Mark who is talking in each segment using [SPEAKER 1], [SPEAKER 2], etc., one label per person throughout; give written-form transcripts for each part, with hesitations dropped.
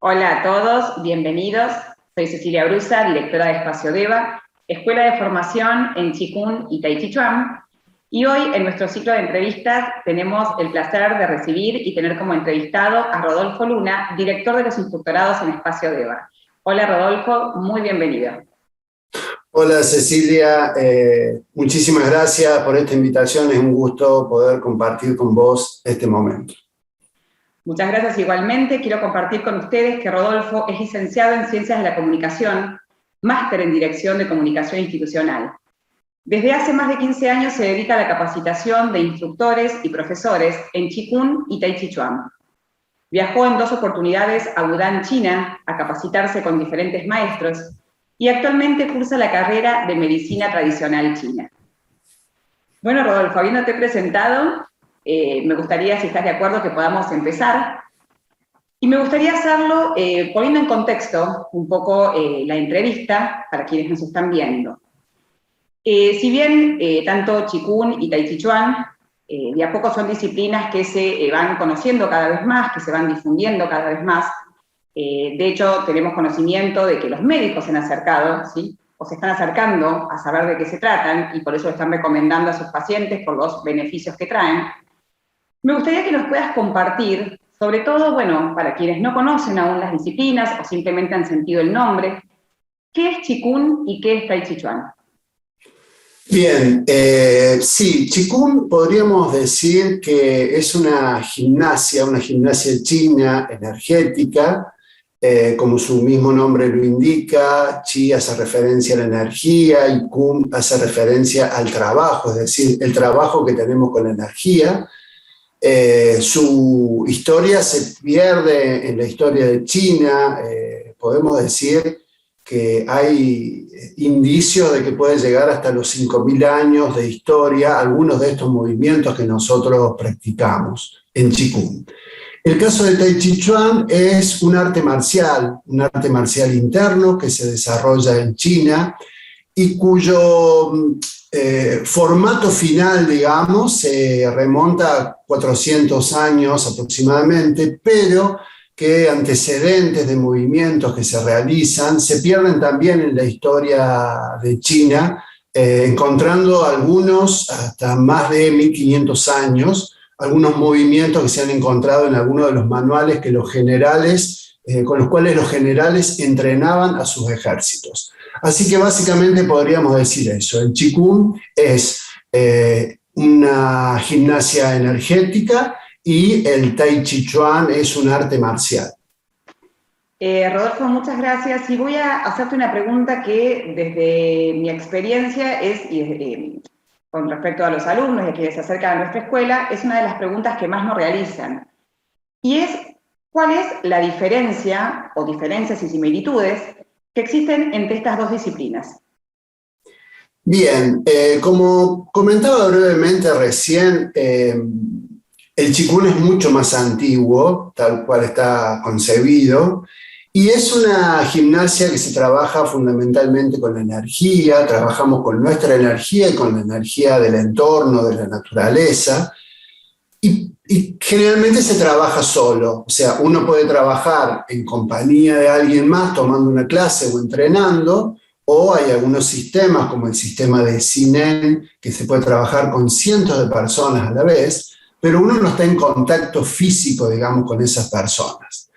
[SPEAKER 1] Hola a todos, bienvenidos. Soy Cecilia Brusa, directora de Espacio Deva, Escuela de Formación en Qigong y Tai Chi Chuan. Y hoy, en nuestro ciclo de entrevistas, tenemos el placer de recibir y tener como entrevistado a Rodolfo Luna, director de los instructorados en Espacio Deva. Hola Rodolfo, muy bienvenido.
[SPEAKER 2] Hola Cecilia, muchísimas gracias por esta invitación, es un gusto poder compartir con vos este momento.
[SPEAKER 1] Muchas gracias igualmente. Quiero compartir con ustedes que Rodolfo es licenciado en Ciencias de la Comunicación, máster en Dirección de Comunicación Institucional. Desde hace más de 15 años se dedica a la capacitación de instructores y profesores en Qigong y Tai Chi Chuan. Viajó en 2 oportunidades a Wudang, China, a capacitarse con diferentes maestros y actualmente cursa la carrera de Medicina Tradicional China. Bueno, Rodolfo, habiéndote presentado, me gustaría, si estás de acuerdo, que podamos empezar. Y me gustaría hacerlo poniendo en contexto un poco la entrevista para quienes nos están viendo. Si bien tanto Qigong y Tai Chi Chuan de a poco son disciplinas que se van conociendo cada vez más, que se van difundiendo cada vez más, de hecho tenemos conocimiento de que los médicos se han acercado, ¿sí?, o se están acercando a saber de qué se tratan y por eso están recomendando a sus pacientes por los beneficios que traen. Me gustaría que nos puedas compartir, sobre todo, bueno, para quienes no conocen aún las disciplinas o simplemente han sentido el nombre, ¿qué es Qigong y qué es Tai Chi Chuan?
[SPEAKER 2] Bien, sí, Qigong podríamos decir que es una gimnasia china energética, como su mismo nombre lo indica. Qi hace referencia a la energía y Kung hace referencia al trabajo, es decir, el trabajo que tenemos con la energía. Su historia se pierde en la historia de China. Podemos decir que hay indicios de que puede llegar hasta los 5.000 años de historia algunos de estos movimientos que nosotros practicamos en Qigong. El caso de Tai Chi Chuan es un arte marcial interno que se desarrolla en China y cuyo formato final, digamos, se remonta a 400 años aproximadamente, pero que antecedentes de movimientos que se realizan se pierden también en la historia de China, encontrando algunos hasta más de 1500 años, algunos movimientos que se han encontrado en algunos de los manuales que los generales, con los cuales los generales entrenaban a sus ejércitos. Así que básicamente podríamos decir eso. El Qigong es una gimnasia energética y el Tai Chi Chuan es un arte marcial.
[SPEAKER 1] Rodolfo, muchas gracias. Y voy a hacerte una pregunta que desde mi experiencia es, con respecto a los alumnos y a quienes se acercan a nuestra escuela, es una de las preguntas que más nos realizan. Y es, ¿cuál es la diferencia o diferencias y similitudes que existen entre estas dos disciplinas?
[SPEAKER 2] Bien, como comentaba brevemente recién, el Qigong es mucho más antiguo, tal cual está concebido, y es una gimnasia que se trabaja fundamentalmente con la energía. Trabajamos con nuestra energía y con la energía del entorno, de la naturaleza, y generalmente se trabaja solo. O sea, uno puede trabajar en compañía de alguien más tomando una clase o entrenando, o hay algunos sistemas como el sistema de Zinen, que se puede trabajar con cientos de personas a la vez, pero uno no está en contacto físico, digamos, con esas personas.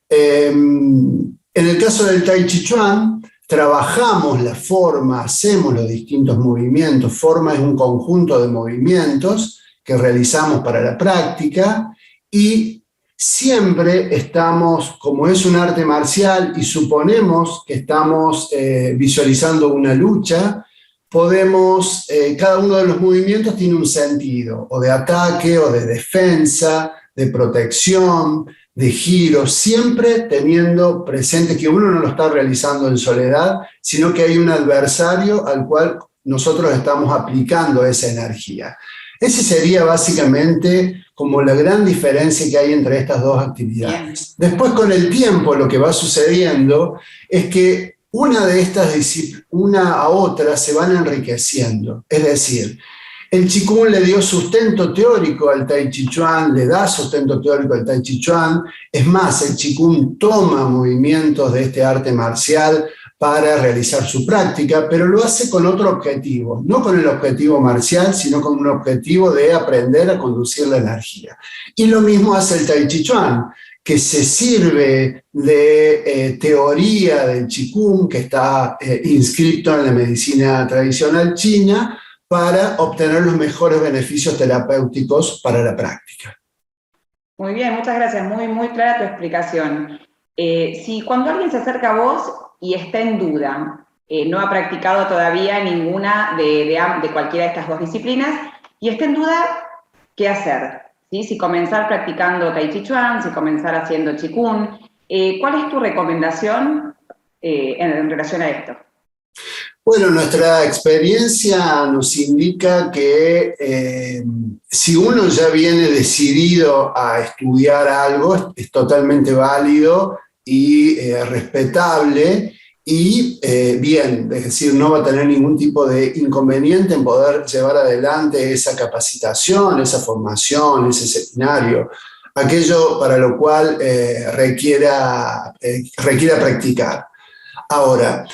[SPEAKER 2] En el caso del Tai Chi Chuan, trabajamos la forma, hacemos los distintos movimientos. Forma es un conjunto de movimientos que realizamos para la práctica y siempre estamos, como es un arte marcial y suponemos que estamos visualizando una lucha, podemos, cada uno de los movimientos tiene un sentido, o de ataque, o de defensa, de protección, de giro, siempre teniendo presente que uno no lo está realizando en soledad, sino que hay un adversario al cual nosotros estamos aplicando esa energía. Ese sería básicamente como la gran diferencia que hay entre estas dos actividades. Después, con el tiempo, lo que va sucediendo es que una de estas disciplinas, una a otra, se van enriqueciendo. Es decir, El Qigong le dio sustento teórico al Tai Chi Chuan, le da sustento teórico al Tai Chi Chuan. Es más, el Qigong toma movimientos de este arte marcial para realizar su práctica, pero lo hace con otro objetivo, no con el objetivo marcial, sino con un objetivo de aprender a conducir la energía. Y lo mismo hace el Tai Chi Chuan, que se sirve de teoría del Qigong, que está inscrito en la medicina tradicional china, para obtener los mejores beneficios terapéuticos para la práctica.
[SPEAKER 1] Muy bien, muchas gracias. Muy clara tu explicación. Si cuando alguien se acerca a vos y está en duda, no ha practicado todavía ninguna de cualquiera de estas dos disciplinas, y está en duda, ¿qué hacer? ¿Sí? Si comenzar practicando Tai Chi Chuan, si comenzar haciendo Qigong, ¿cuál es tu recomendación en relación a esto?
[SPEAKER 2] Bueno, nuestra experiencia nos indica que si uno ya viene decidido a estudiar algo, es totalmente válido y respetable y bien, es decir, no va a tener ningún tipo de inconveniente en poder llevar adelante esa capacitación, esa formación, ese seminario, aquello para lo cual requiera practicar. Ahora,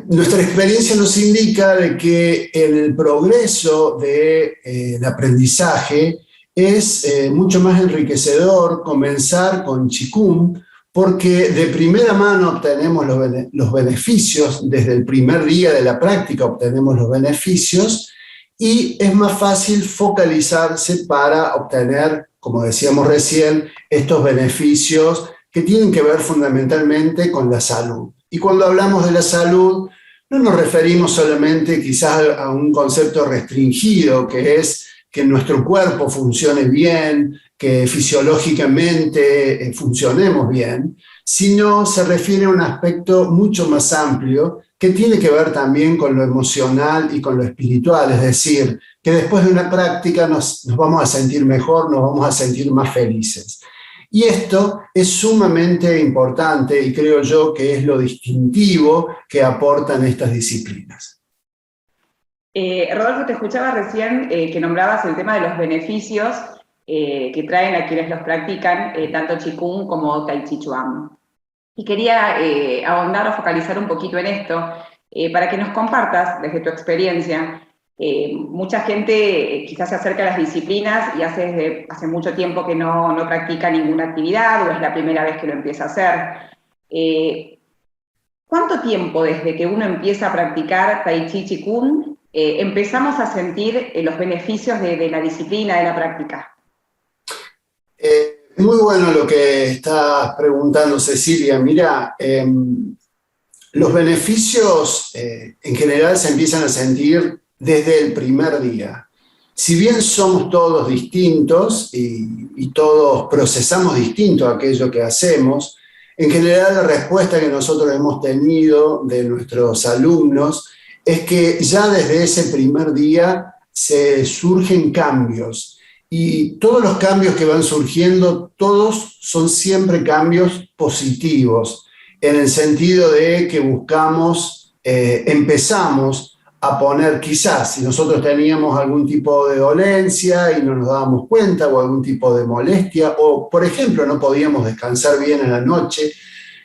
[SPEAKER 2] nuestra experiencia nos indica de que el progreso del aprendizaje es mucho más enriquecedor comenzar con Qigong, porque de primera mano obtenemos los beneficios, desde el primer día de la práctica obtenemos los beneficios, y es más fácil focalizarse para obtener, como decíamos recién, estos beneficios que tienen que ver fundamentalmente con la salud. Y cuando hablamos de la salud, no nos referimos solamente quizás a un concepto restringido, que es que nuestro cuerpo funcione bien, que fisiológicamente funcionemos bien, sino se refiere a un aspecto mucho más amplio que tiene que ver también con lo emocional y con lo espiritual, es decir, que después de una práctica nos vamos a sentir mejor, nos vamos a sentir más felices. Y esto es sumamente importante y creo yo que es lo distintivo que aportan estas disciplinas.
[SPEAKER 1] Rodolfo, te escuchaba recién que nombrabas el tema de los beneficios que traen a quienes los practican, tanto Qigong como Tai Chi Chuan. Y quería ahondar o focalizar un poquito en esto, para que nos compartas desde tu experiencia. Mucha gente quizás se acerca a las disciplinas y hace mucho tiempo que no practica ninguna actividad o es la primera vez que lo empieza a hacer. ¿Cuánto tiempo desde que uno empieza a practicar Tai Chi Qigong empezamos a sentir los beneficios de la disciplina, de la práctica?
[SPEAKER 2] Muy bueno lo que estás preguntando, Cecilia. Mira, los beneficios en general se empiezan a sentir desde el primer día. Si bien somos todos distintos y todos procesamos distinto aquello que hacemos, en general la respuesta que nosotros hemos tenido de nuestros alumnos es que ya desde ese primer día se surgen cambios. Y todos los cambios que van surgiendo, todos son siempre cambios positivos, en el sentido de que empezamos a poner, quizás, si nosotros teníamos algún tipo de dolencia y no nos dábamos cuenta, o algún tipo de molestia, o por ejemplo no podíamos descansar bien en la noche,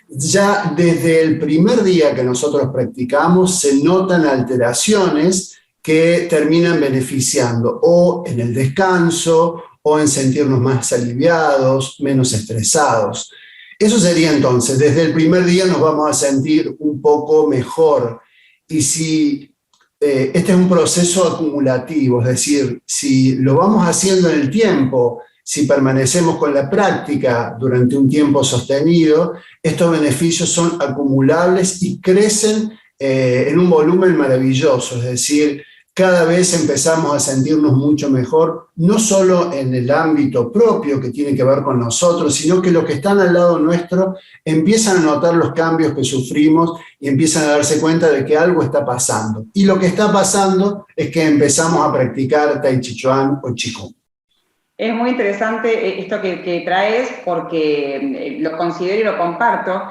[SPEAKER 2] ya desde el primer día que nosotros practicamos se notan alteraciones que terminan beneficiando o en el descanso o en sentirnos más aliviados, menos estresados. Eso sería entonces, desde el primer día nos vamos a sentir un poco mejor. Y si este es un proceso acumulativo, es decir, si lo vamos haciendo en el tiempo, si permanecemos con la práctica durante un tiempo sostenido, estos beneficios son acumulables y crecen en un volumen maravilloso, es decir, cada vez empezamos a sentirnos mucho mejor, no solo en el ámbito propio que tiene que ver con nosotros, sino que los que están al lado nuestro empiezan a notar los cambios que sufrimos y empiezan a darse cuenta de que algo está pasando. Y lo que está pasando es que empezamos a practicar Tai Chi Chuan o Qigong.
[SPEAKER 1] Es muy interesante esto que traes porque lo considero y lo comparto,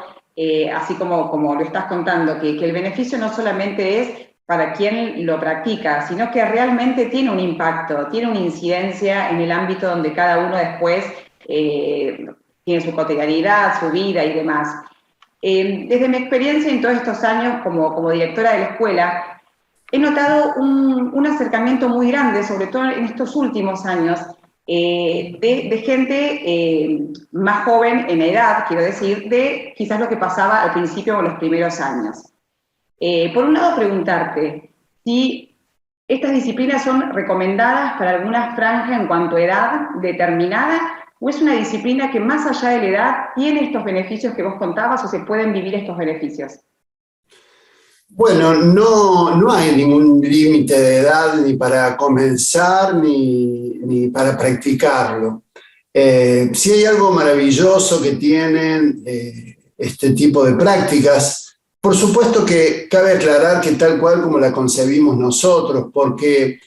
[SPEAKER 1] así como lo estás contando, que el beneficio no solamente es para quien lo practica, sino que realmente tiene un impacto, tiene una incidencia en el ámbito donde cada uno después tiene su cotidianidad, su vida y demás. Desde mi experiencia en todos estos años como directora de la escuela, he notado un acercamiento muy grande, sobre todo en estos últimos años, de gente más joven en edad, quiero decir, de quizás lo que pasaba al principio o los primeros años. Por un lado, preguntarte si estas disciplinas son recomendadas para alguna franja en cuanto a edad determinada, o es una disciplina que más allá de la edad tiene estos beneficios que vos contabas o se pueden vivir estos beneficios.
[SPEAKER 2] Bueno, no hay ningún límite de edad ni para comenzar ni para practicarlo. Si hay algo maravilloso que tienen este tipo de prácticas, por supuesto que cabe aclarar que tal cual como la concebimos nosotros, porque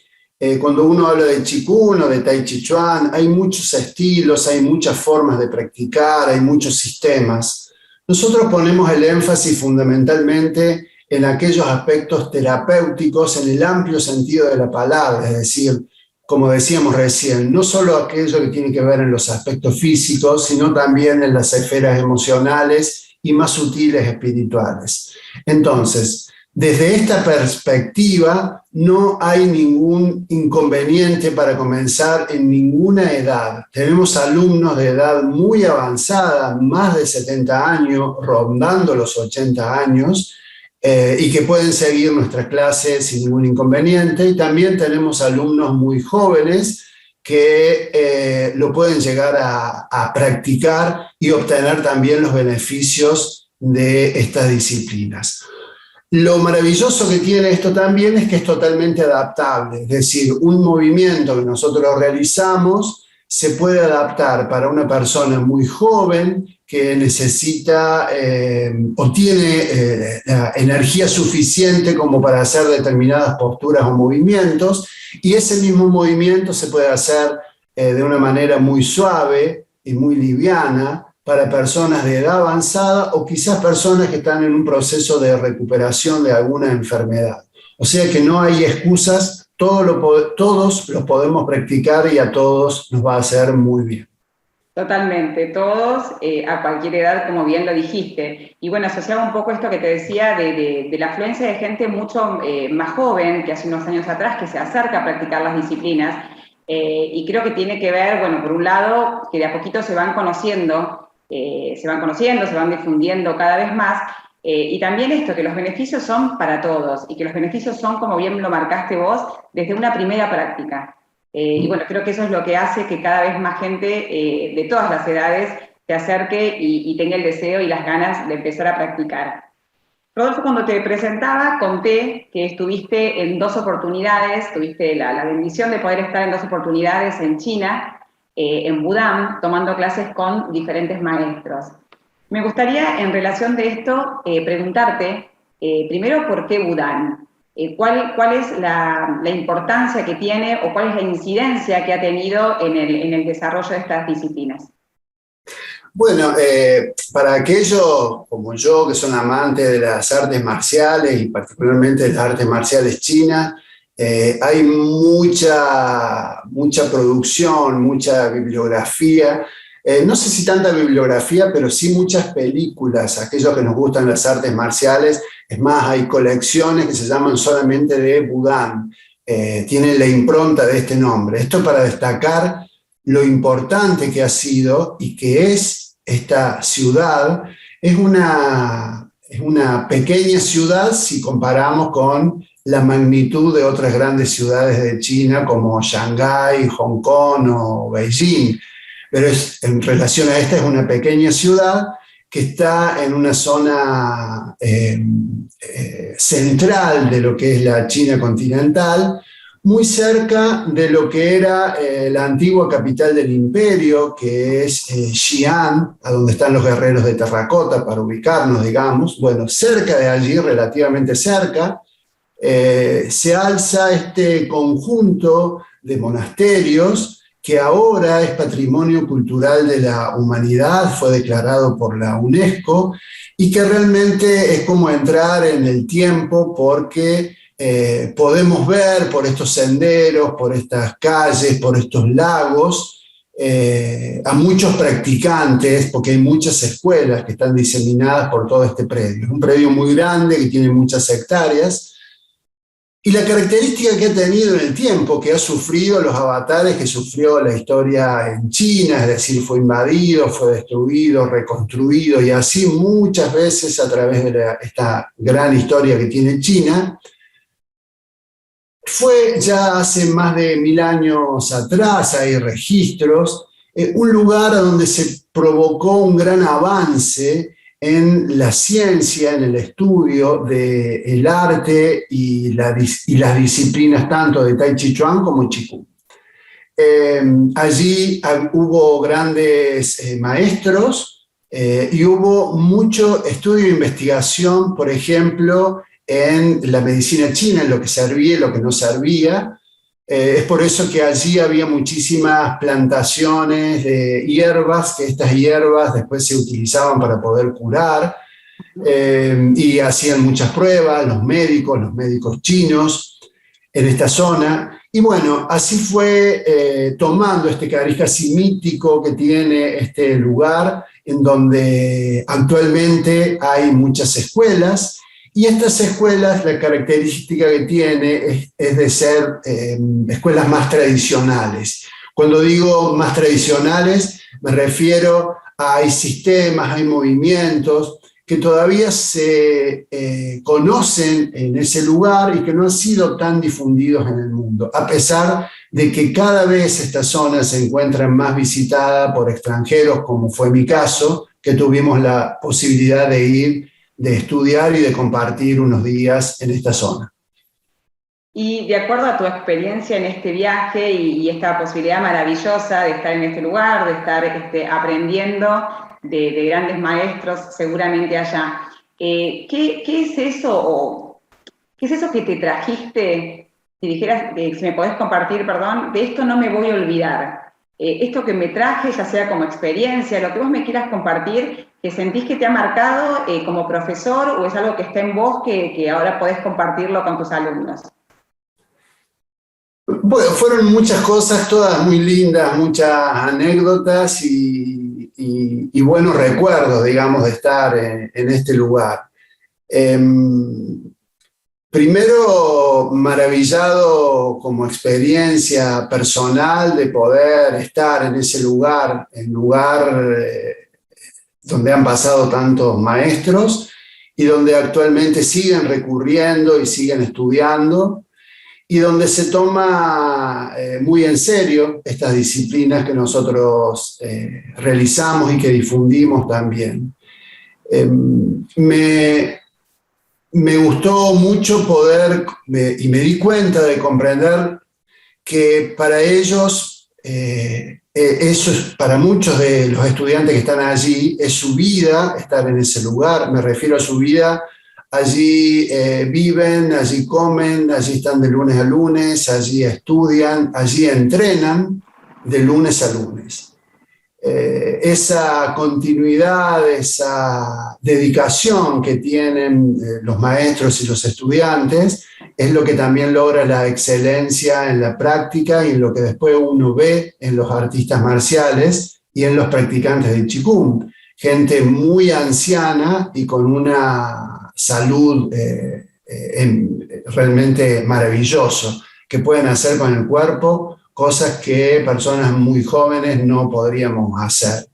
[SPEAKER 2] cuando uno habla de Qigong o de Tai Chi Chuan, hay muchos estilos, hay muchas formas de practicar, hay muchos sistemas. Nosotros ponemos el énfasis fundamentalmente en aquellos aspectos terapéuticos en el amplio sentido de la palabra, es decir, como decíamos recién, no solo aquello que tiene que ver en los aspectos físicos, sino también en las esferas emocionales y más sutiles espirituales. Entonces, desde esta perspectiva, no hay ningún inconveniente para comenzar en ninguna edad. Tenemos alumnos de edad muy avanzada, más de 70 años, rondando los 80 años, y que pueden seguir nuestras clases sin ningún inconveniente. Y también tenemos alumnos muy jóvenes que lo pueden llegar a practicar y obtener también los beneficios de estas disciplinas. Lo maravilloso que tiene esto también es que es totalmente adaptable, es decir, un movimiento que nosotros realizamos se puede adaptar para una persona muy joven que necesita o tiene la energía suficiente como para hacer determinadas posturas o movimientos, y ese mismo movimiento se puede hacer de una manera muy suave y muy liviana para personas de edad avanzada o quizás personas que están en un proceso de recuperación de alguna enfermedad. O sea que no hay excusas, todos los podemos practicar y a todos nos va a hacer muy bien.
[SPEAKER 1] Totalmente, todos a cualquier edad, como bien lo dijiste. Y bueno, asociaba un poco esto que te decía de la afluencia de gente mucho más joven que hace unos años atrás, que se acerca a practicar las disciplinas. Y creo que tiene que ver, bueno, por un lado, que de a poquito se van conociendo, se van difundiendo cada vez más. Y también esto, que los beneficios son para todos y que los beneficios son, como bien lo marcaste vos, desde una primera práctica. Y bueno, creo que eso es lo que hace que cada vez más gente de todas las edades se acerque y tenga el deseo y las ganas de empezar a practicar. Rodolfo, cuando te presentaba, conté que estuviste en 2 oportunidades, tuviste la bendición de poder estar en 2 oportunidades en China, en Wudang, tomando clases con diferentes maestros. Me gustaría, en relación de esto, preguntarte, primero, ¿por qué Wudang? ¿Cuál es la importancia que tiene o cuál es la incidencia que ha tenido en el desarrollo de estas disciplinas?
[SPEAKER 2] Bueno, para aquellos como yo que son amantes de las artes marciales y particularmente de las artes marciales chinas, hay mucha producción, mucha bibliografía. No sé si tanta bibliografía, pero sí muchas películas. Aquellos que nos gustan las artes marciales, es más, hay colecciones que se llaman solamente de Wudang. Tienen la impronta de este nombre. Esto para destacar lo importante que ha sido y que es esta ciudad. Es una pequeña ciudad si comparamos con la magnitud de otras grandes ciudades de China como Shanghái, Hong Kong o Beijing. Pero en relación a esta es una pequeña ciudad que está en una zona central de lo que es la China continental, muy cerca de lo que era la antigua capital del imperio, que es Xi'an, a donde están los guerreros de terracota, para ubicarnos, digamos. Bueno, cerca de allí, relativamente cerca, se alza este conjunto de monasterios que ahora es Patrimonio Cultural de la Humanidad, fue declarado por la UNESCO, y que realmente es como entrar en el tiempo porque podemos ver por estos senderos, por estas calles, por estos lagos, a muchos practicantes, porque hay muchas escuelas que están diseminadas por todo este predio. Es un predio muy grande que tiene muchas hectáreas, y la característica que ha tenido en el tiempo, que ha sufrido los avatares que sufrió la historia en China, es decir, fue invadido, fue destruido, reconstruido, y así muchas veces a través de esta gran historia que tiene China, fue ya hace más de 1000 años atrás, hay registros, un lugar donde se provocó un gran avance en la ciencia, en el estudio del arte y las disciplinas tanto de Tai Chi Chuan como Qigong. Allí hubo grandes maestros y hubo mucho estudio e investigación, por ejemplo, en la medicina china, en lo que servía y lo que no servía. Es por eso que allí había muchísimas plantaciones de hierbas, que estas hierbas después se utilizaban para poder curar, y hacían muchas pruebas los médicos chinos en esta zona. Y bueno, así fue tomando este cariz casi mítico que tiene este lugar, en donde actualmente hay muchas escuelas. Y estas escuelas, la característica que tiene es de ser escuelas más tradicionales. Cuando digo más tradicionales, me refiero a hay sistemas, hay movimientos que todavía se conocen en ese lugar y que no han sido tan difundidos en el mundo, a pesar de que cada vez esta zona se encuentra más visitada por extranjeros, como fue mi caso, que tuvimos la posibilidad de ir, de estudiar y de compartir unos días en esta zona.
[SPEAKER 1] Y de acuerdo a tu experiencia en este viaje y esta posibilidad maravillosa de estar en este lugar, de estar aprendiendo de grandes maestros seguramente allá, ¿qué es eso o qué es eso que te trajiste, si dijeras, si me podés compartir, perdón, de esto no me voy a olvidar? Esto que me traje, ya sea como experiencia, lo que vos me quieras compartir, que sentís que te ha marcado como profesor, o es algo que está en vos que ahora podés compartirlo con tus alumnos.
[SPEAKER 2] Bueno, fueron muchas cosas, todas muy lindas, muchas anécdotas y buenos recuerdos, digamos, de estar en este lugar. Primero, maravillado como experiencia personal de poder estar en ese lugar, el lugar donde han pasado tantos maestros y donde actualmente siguen recurriendo y siguen estudiando, y donde se toma muy en serio estas disciplinas que nosotros realizamos y que difundimos también. Me gustó mucho poder, y me di cuenta de comprender que para ellos, eso es, para muchos de los estudiantes que están allí, es su vida estar en ese lugar. Me refiero a su vida. Allí viven, allí comen, allí están de lunes a lunes, allí estudian, allí entrenan de lunes a lunes. Esa continuidad, esa dedicación que tienen los maestros y los estudiantes es lo que también logra la excelencia en la práctica y en lo que después uno ve en los artistas marciales y en los practicantes de Qigong. Gente muy anciana y con una salud realmente maravilloso, que pueden hacer con el cuerpo cosas que personas muy jóvenes no podríamos hacer.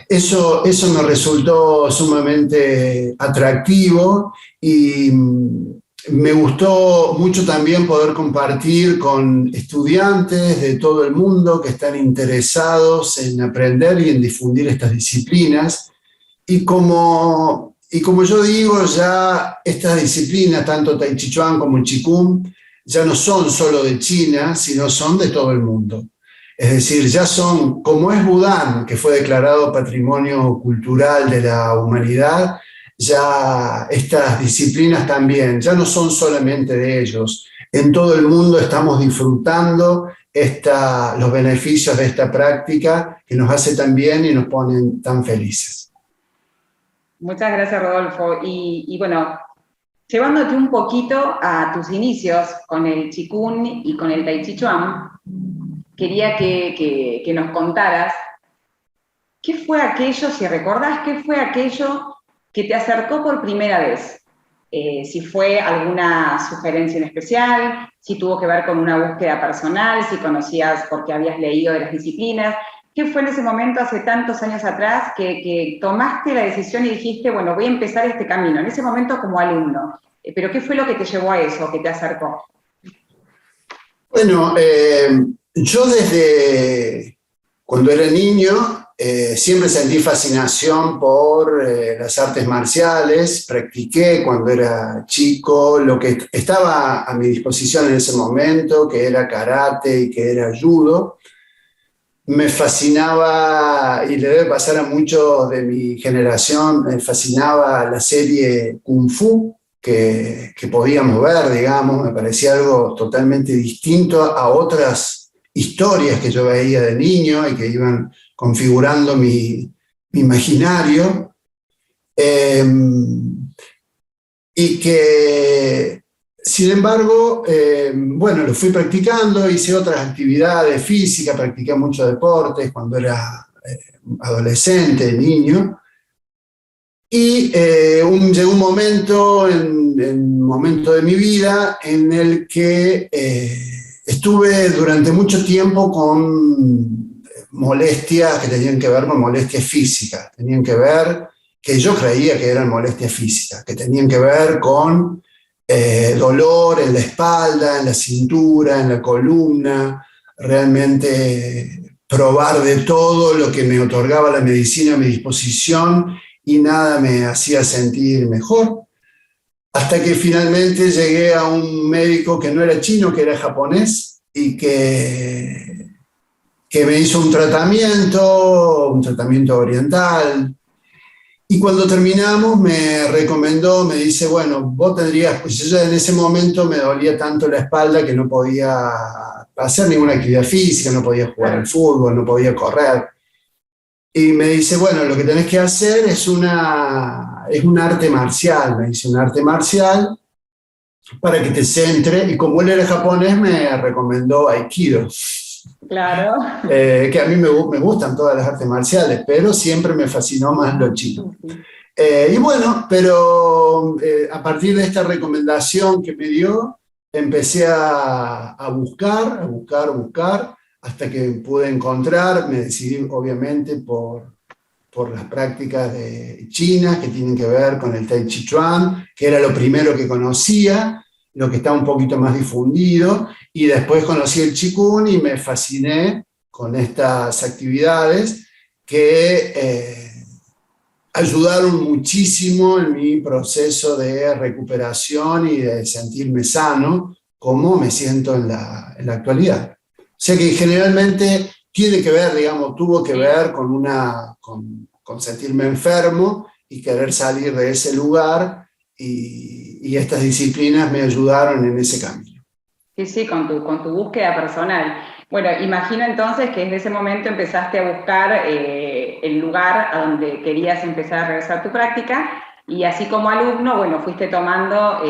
[SPEAKER 2] Eso me resultó sumamente atractivo y me gustó mucho también poder compartir con estudiantes de todo el mundo que están interesados en aprender y en difundir estas disciplinas. Y como yo digo, ya estas disciplinas, tanto Tai Chi Chuan como el Qigong, ya no son solo de China, sino son de todo el mundo. Es decir, ya son, como es Budán, que fue declarado Patrimonio Cultural de la Humanidad, ya estas disciplinas también, ya no son solamente de ellos. En todo el mundo estamos disfrutando los beneficios de esta práctica que nos hace tan bien y nos ponen tan felices.
[SPEAKER 1] Muchas gracias, Rodolfo. Y bueno, llevándote un poquito a tus inicios con el Qigong y con el Tai Chi Chuan, quería que nos contaras qué fue aquello, si recordás, qué fue aquello que te acercó por primera vez. Si fue alguna sugerencia en especial, si tuvo que ver con una búsqueda personal, si conocías porque habías leído de las disciplinas. ¿Qué fue en ese momento, hace tantos años atrás, que tomaste la decisión y dijiste, bueno, voy a empezar este camino, en ese momento como alumno? Pero ¿qué fue lo que te llevó a eso, que te acercó?
[SPEAKER 2] Bueno, yo desde cuando era niño siempre sentí fascinación por las artes marciales, practiqué cuando era chico lo que estaba a mi disposición en ese momento, que era karate y que era judo. Me fascinaba, y le debe pasar a muchos de mi generación, me fascinaba la serie Kung Fu que podíamos ver, digamos, me parecía algo totalmente distinto a otras historias que yo veía de niño y que iban configurando mi imaginario. Y que, sin embargo, bueno, lo fui practicando, hice otras actividades físicas, practiqué muchos deportes cuando era adolescente, niño, y llegó un momento, en un momento de mi vida en el que estuve durante mucho tiempo con molestias que tenían que ver con molestias físicas, tenían que ver, que yo creía que eran molestias físicas, que tenían que ver con dolor en la espalda, en la cintura, en la columna, realmente probar de todo lo que me otorgaba la medicina a mi disposición y nada me hacía sentir mejor. Hasta que finalmente llegué a un médico que no era chino, que era japonés, y que me hizo un tratamiento oriental. Y cuando terminamos me recomendó, me dice, bueno, vos tendrías, pues yo en ese momento me dolía tanto la espalda que no podía hacer ninguna actividad física, no podía jugar al fútbol, no podía correr. Y me dice, bueno, lo que tenés que hacer es un arte marcial, me dice, un arte marcial para que te centre. Y como él era japonés, me recomendó Aikido.
[SPEAKER 1] Claro.
[SPEAKER 2] Que a mí me gustan todas las artes marciales, pero siempre me fascinó más lo chino. Y bueno, pero a partir de esta recomendación que me dio, empecé a buscar, hasta que pude encontrar, me decidí obviamente por las prácticas de China que tienen que ver con el Tai Chi Chuan, que era lo primero que conocía, lo que está un poquito más difundido, y después conocí el Qigong y me fasciné con estas actividades que ayudaron muchísimo en mi proceso de recuperación y de sentirme sano, como me siento en la actualidad. O sea que generalmente tiene que ver, digamos, tuvo que ver con sentirme enfermo y querer salir de ese lugar, y estas disciplinas me ayudaron en ese camino.
[SPEAKER 1] Sí, sí, con tu búsqueda personal. Bueno, imagino entonces que desde ese momento empezaste a buscar el lugar a donde querías empezar a realizar tu práctica, y así como alumno, bueno, fuiste tomando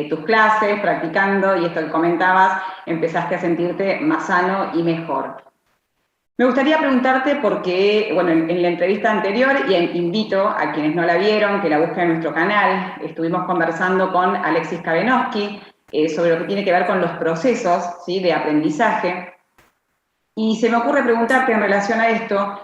[SPEAKER 1] tus clases, practicando, y esto que comentabas, empezaste a sentirte más sano y mejor. Me gustaría preguntarte porque, bueno, en la entrevista anterior, y invito a quienes no la vieron, que la busquen en nuestro canal, estuvimos conversando con Alexis Kabenowski sobre lo que tiene que ver con los procesos, ¿sí?, de aprendizaje. Y se me ocurre preguntarte en relación a esto,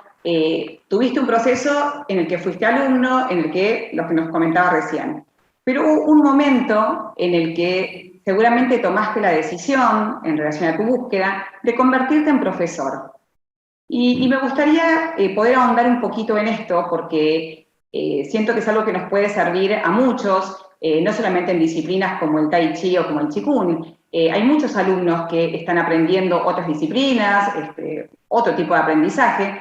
[SPEAKER 1] tuviste un proceso en el que fuiste alumno, en el que, lo que nos comentaba recién, pero hubo un momento en el que seguramente tomaste la decisión, en relación a tu búsqueda, de convertirte en profesor. Y me gustaría poder ahondar un poquito en esto, porque siento que es algo que nos puede servir a muchos, no solamente en disciplinas como el Tai Chi o como el Qigong. Hay muchos alumnos que están aprendiendo otras disciplinas, otro tipo de aprendizaje,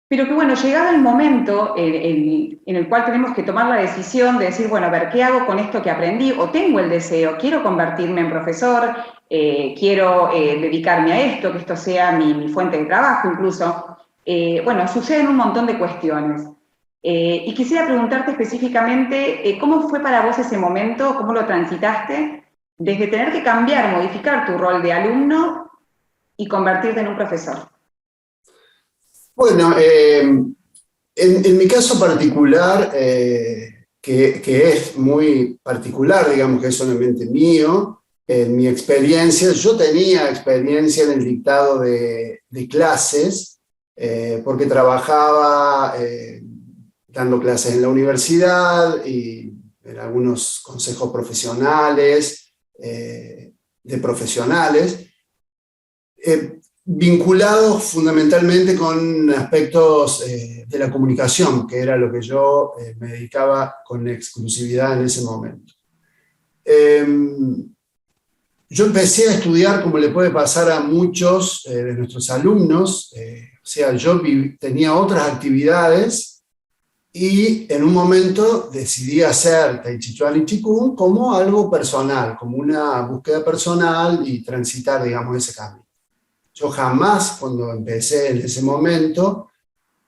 [SPEAKER 1] pero que bueno, llegado el momento en el cual tenemos que tomar la decisión de decir, bueno, a ver, ¿qué hago con esto que aprendí? O tengo el deseo, quiero convertirme en profesor, quiero dedicarme a esto, que esto sea mi fuente de trabajo incluso. Bueno, suceden un montón de cuestiones. Y quisiera preguntarte específicamente, ¿cómo fue para vos ese momento? ¿Cómo lo transitaste? Desde tener que cambiar, modificar tu rol de alumno y convertirte en un profesor.
[SPEAKER 2] Bueno, en mi caso particular, que es muy particular, digamos que es solamente mío, en mi experiencia, yo tenía experiencia en el dictado de clases, porque trabajaba dando clases en la universidad y en algunos consejos profesionales, de profesionales, vinculados fundamentalmente con aspectos de la comunicación, que era lo que yo me dedicaba con exclusividad en ese momento. Yo empecé a estudiar, como le puede pasar a muchos de nuestros alumnos, o sea, yo tenía otras actividades y en un momento decidí hacer Tai Chi Chuan y Qigong como algo personal, como una búsqueda personal y transitar, digamos, ese cambio. Yo jamás, cuando empecé en ese momento,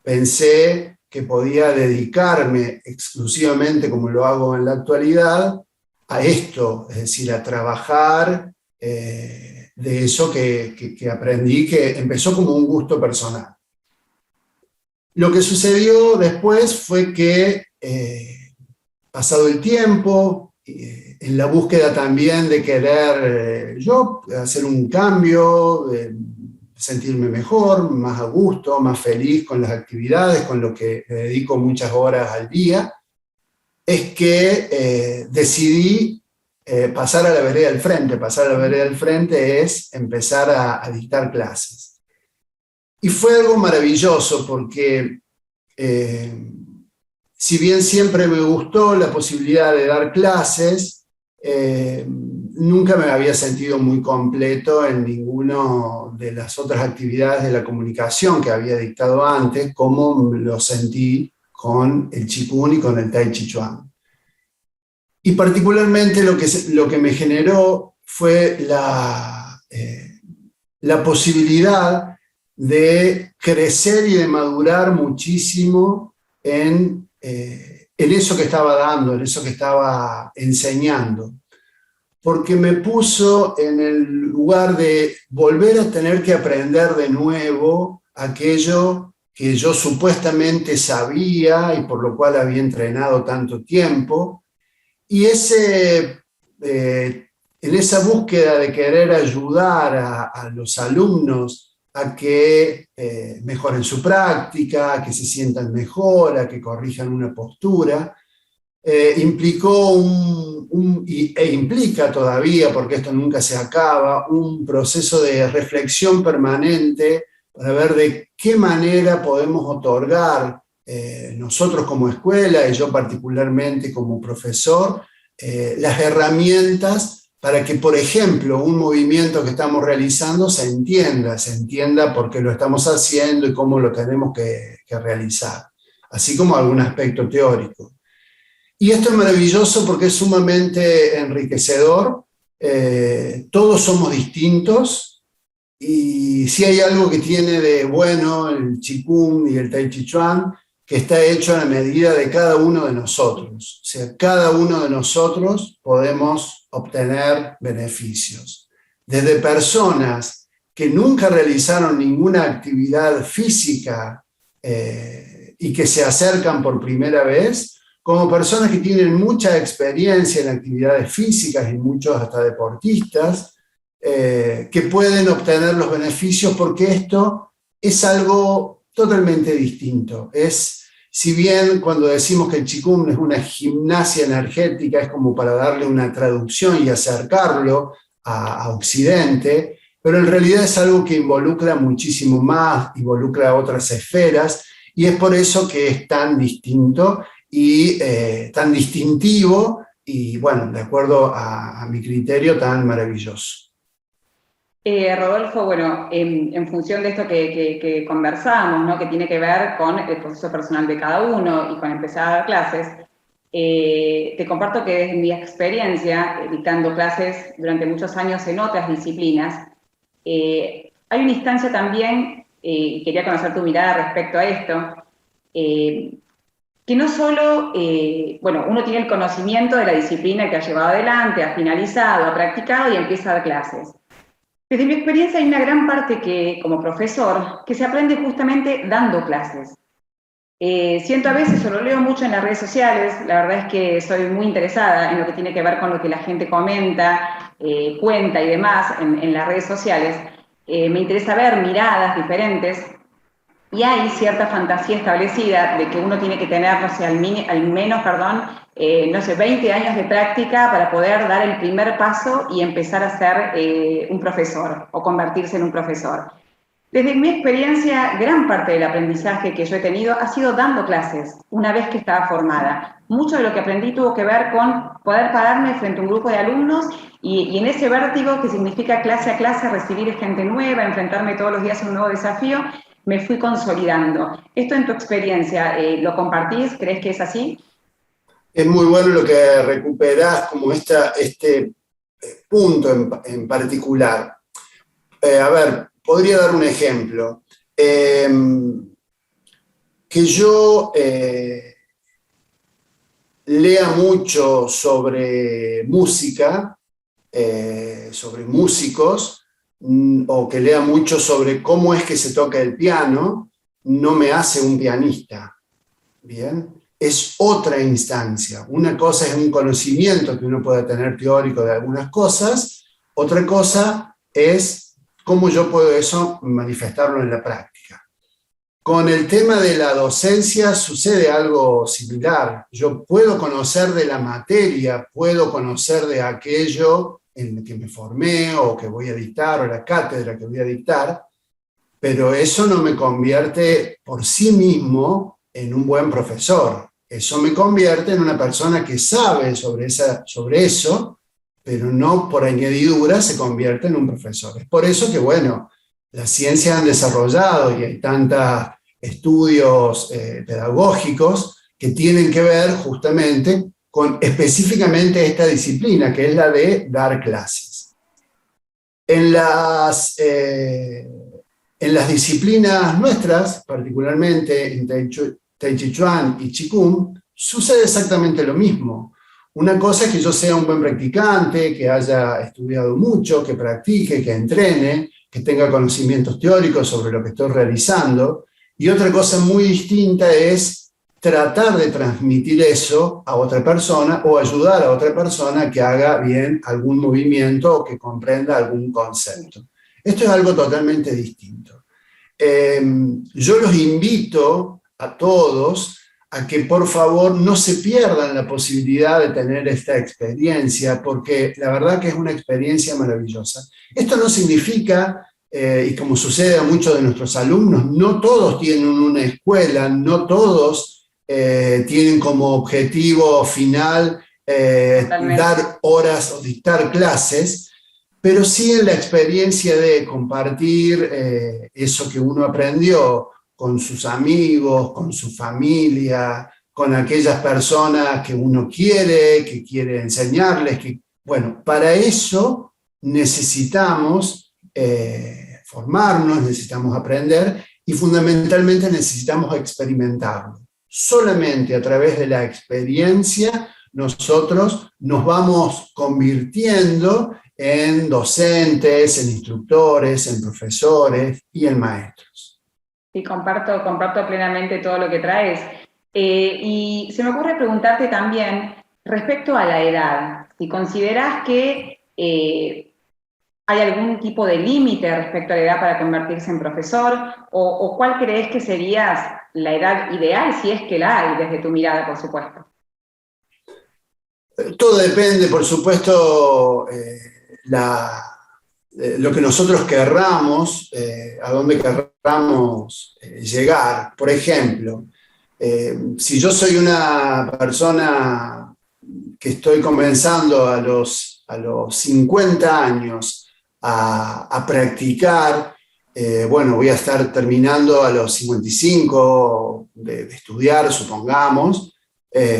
[SPEAKER 2] pensé que podía dedicarme exclusivamente, como lo hago en la actualidad, a esto, es decir, a trabajar de eso que aprendí, que empezó como un gusto personal. Lo que sucedió después fue que, pasado el tiempo, en la búsqueda también de querer yo hacer un cambio, sentirme mejor, más a gusto, más feliz con las actividades, con lo que me dedico muchas horas al día, es que decidí pasar a la vereda del frente. Pasar a la vereda del frente es empezar a dictar clases. Y fue algo maravilloso porque si bien siempre me gustó la posibilidad de dar clases, nunca me había sentido muy completo en ninguna de las otras actividades de la comunicación que había dictado antes, como lo sentí con el Qigong y con el Tai Chi Chuan. Y particularmente lo que me generó fue la posibilidad de crecer y de madurar muchísimo en eso que estaba dando, en eso que estaba enseñando. Porque me puso en el lugar de volver a tener que aprender de nuevo aquello que yo supuestamente sabía y por lo cual había entrenado tanto tiempo. Y en esa búsqueda de querer ayudar a los alumnos a que mejoren su práctica, a que se sientan mejor, a que corrijan una postura, implicó e implica todavía, porque esto nunca se acaba, un proceso de reflexión permanente para ver de qué manera podemos otorgar nosotros como escuela y yo particularmente como profesor, las herramientas para que, por ejemplo, un movimiento que estamos realizando se entienda por qué lo estamos haciendo y cómo lo tenemos que realizar, así como algún aspecto teórico. Y esto es maravilloso porque es sumamente enriquecedor. Todos somos distintos y si hay algo que tiene de bueno el Qigong y el Tai Chi Chuan, que está hecho a la medida de cada uno de nosotros. O sea, cada uno de nosotros podemos obtener beneficios. Desde personas que nunca realizaron ninguna actividad física y que se acercan por primera vez, como personas que tienen mucha experiencia en actividades físicas y muchos hasta deportistas, que pueden obtener los beneficios porque esto es algo totalmente distinto. Si bien cuando decimos que el Qigong es una gimnasia energética, es como para darle una traducción y acercarlo a Occidente, pero en realidad es algo que involucra muchísimo más, involucra otras esferas, y es por eso que es tan distinto y tan distintivo, y bueno, de acuerdo a mi criterio, tan maravilloso.
[SPEAKER 1] Rodolfo, bueno, en función de esto que conversamos, ¿no? Que tiene que ver con el proceso personal de cada uno y con empezar a dar clases, te comparto que desde mi experiencia, dictando clases durante muchos años en otras disciplinas, hay una instancia también, y quería conocer tu mirada respecto a esto, que no solo, uno tiene el conocimiento de la disciplina que ha llevado adelante, ha finalizado, ha practicado y empieza a dar clases. Desde mi experiencia hay una gran parte que, como profesor, que se aprende justamente dando clases. Siento a veces, o lo leo mucho en las redes sociales, la verdad es que soy muy interesada en lo que tiene que ver con lo que la gente comenta, cuenta y demás en las redes sociales. Me interesa ver miradas diferentes y hay cierta fantasía establecida de que uno tiene que tener, no sé, al menos, no sé, 20 años de práctica para poder dar el primer paso y empezar a ser un profesor o convertirse en un profesor. Desde mi experiencia, gran parte del aprendizaje que yo he tenido ha sido dando clases, una vez que estaba formada. Mucho de lo que aprendí tuvo que ver con poder pararme frente a un grupo de alumnos y en ese vértigo que significa clase a clase, recibir gente nueva, enfrentarme todos los días a un nuevo desafío, me fui consolidando. Esto en tu experiencia, ¿lo compartís? ¿Crees que es así?
[SPEAKER 2] Es muy bueno lo que recuperás como este punto en particular. A ver, podría dar un ejemplo. Que yo lea mucho sobre música, sobre músicos, o que lea mucho sobre cómo es que se toca el piano, no me hace un pianista. ¿Bien? Es otra instancia. Una cosa es un conocimiento que uno puede tener teórico de algunas cosas, otra cosa es cómo yo puedo eso manifestarlo en la práctica. Con el tema de la docencia sucede algo similar. Yo puedo conocer de la materia, puedo conocer de aquello en el que me formé o que voy a dictar o la cátedra que voy a dictar, pero eso no me convierte por sí mismo en un buen profesor. Eso me convierte en una persona que sabe sobre eso, pero no por añadidura se convierte en un profesor. Es por eso que, bueno, las ciencias han desarrollado y hay tantos estudios pedagógicos que tienen que ver justamente con específicamente esta disciplina, que es la de dar clases. En las disciplinas nuestras, particularmente en Tai Chi Chuan y Qigong, sucede exactamente lo mismo. Una cosa es que yo sea un buen practicante, que haya estudiado mucho, que practique, que entrene, que tenga conocimientos teóricos sobre lo que estoy realizando, y otra cosa muy distinta es tratar de transmitir eso a otra persona o ayudar a otra persona que haga bien algún movimiento o que comprenda algún concepto. Esto es algo totalmente distinto. Yo los invito a todos a que por favor no se pierdan la posibilidad de tener esta experiencia, porque la verdad que es una experiencia maravillosa. Esto no significa, y como sucede a muchos de nuestros alumnos, no todos tienen una escuela, no todos tienen como objetivo final dar horas o dictar clases, pero sí en la experiencia de compartir eso que uno aprendió con sus amigos, con su familia, con aquellas personas que uno quiere, que quiere enseñarles. Bueno, para eso necesitamos formarnos, necesitamos aprender y fundamentalmente necesitamos experimentarlo. Solamente a través de la experiencia nosotros nos vamos convirtiendo en docentes, en instructores, en profesores y en maestros.
[SPEAKER 1] Sí, comparto plenamente todo lo que traes. Y se me ocurre preguntarte también respecto a la edad, si considerás que hay algún tipo de límite respecto a la edad para convertirse en profesor, o cuál crees que sería la edad ideal, si es que la hay, desde tu mirada, por supuesto.
[SPEAKER 2] Todo depende, por supuesto, lo que nosotros querramos, a dónde querramos llegar. Por ejemplo, si yo soy una persona que estoy comenzando a los 50 años a practicar, bueno, voy a estar terminando a los 55 de estudiar, supongamos,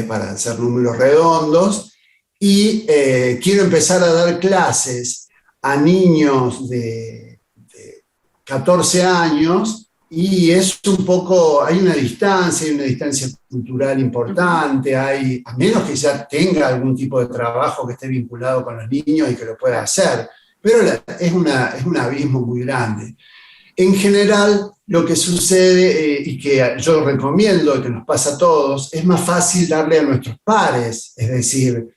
[SPEAKER 2] para hacer números redondos, y quiero empezar a dar clases a niños de 14 años, Y es un poco, hay una distancia cultural importante, a menos que ya tenga algún tipo de trabajo que esté vinculado con los niños y que lo pueda hacer, pero es un abismo muy grande. En general, lo que sucede, y que yo recomiendo, que nos pasa a todos, es más fácil darle a nuestros pares, es decir,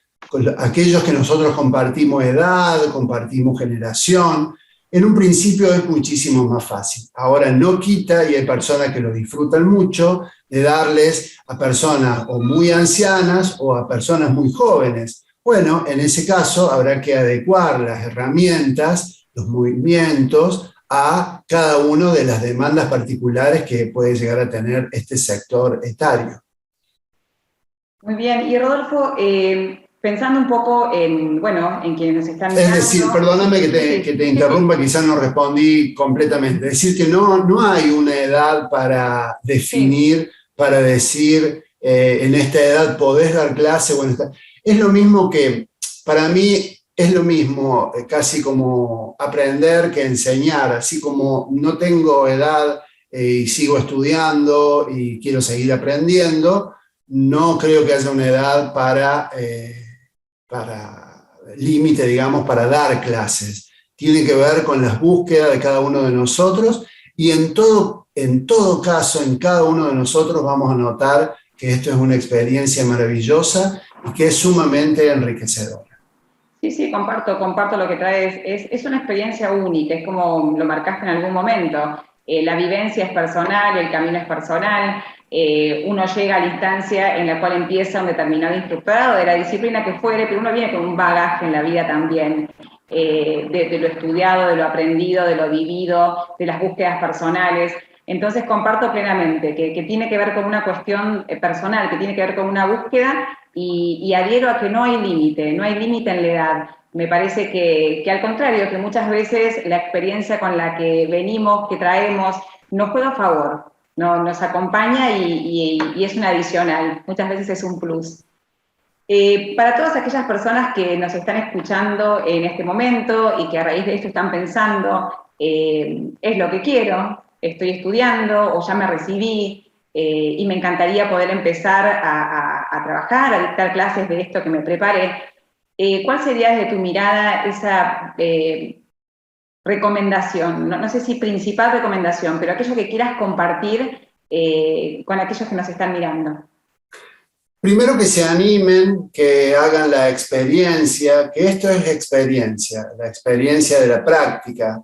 [SPEAKER 2] aquellos que nosotros compartimos edad, compartimos generación. En un principio es muchísimo más fácil. Ahora no quita, y hay personas que lo disfrutan mucho, de darles a personas o muy ancianas o a personas muy jóvenes. Bueno, en ese caso habrá que adecuar las herramientas, los movimientos, a cada una de las demandas particulares que puede llegar a tener este sector etario.
[SPEAKER 1] Muy bien, y Rodolfo, pensando un poco en, bueno, en quienes nos están
[SPEAKER 2] Es
[SPEAKER 1] mirando.
[SPEAKER 2] decir, perdóname que te interrumpa, quizás no respondí completamente. Es decir, que no hay una edad para definir, para decir, en esta edad podés dar clase. Bueno, es lo mismo que, para mí, es lo mismo casi como aprender que enseñar. Así como no tengo edad y sigo estudiando y quiero seguir aprendiendo, no creo que haya una edad para límite, digamos, para dar clases. Tiene que ver con las búsquedas de cada uno de nosotros y en todo caso, en cada uno de nosotros vamos a notar que esto es una experiencia maravillosa y que es sumamente enriquecedora.
[SPEAKER 1] Sí, comparto lo que traes. Es una experiencia única, es como lo marcaste en algún momento. La vivencia es personal, el camino es personal. Uno llega a la instancia en la cual empieza un determinado instructorado de la disciplina que fuere, pero uno viene con un bagaje en la vida también, de lo estudiado, de lo aprendido, de lo vivido, de las búsquedas personales. Entonces comparto plenamente que tiene que ver con una cuestión personal, que tiene que ver con una búsqueda y adhiero a que no hay límite en la edad. Me parece que al contrario, que muchas veces la experiencia con la que venimos, que traemos, nos juega a favor, no, nos acompaña y es un adicional, muchas veces es un plus. Para todas aquellas personas que nos están escuchando en este momento y que a raíz de esto están pensando, es lo que quiero, estoy estudiando o ya me recibí, y me encantaría poder empezar a trabajar, a dictar clases de esto que me preparé. ¿Cuál sería desde tu mirada esa recomendación? No sé si principal recomendación, pero aquello que quieras compartir con aquellos que nos están mirando.
[SPEAKER 2] Primero, que se animen, que hagan la experiencia, que esto es la experiencia de la práctica.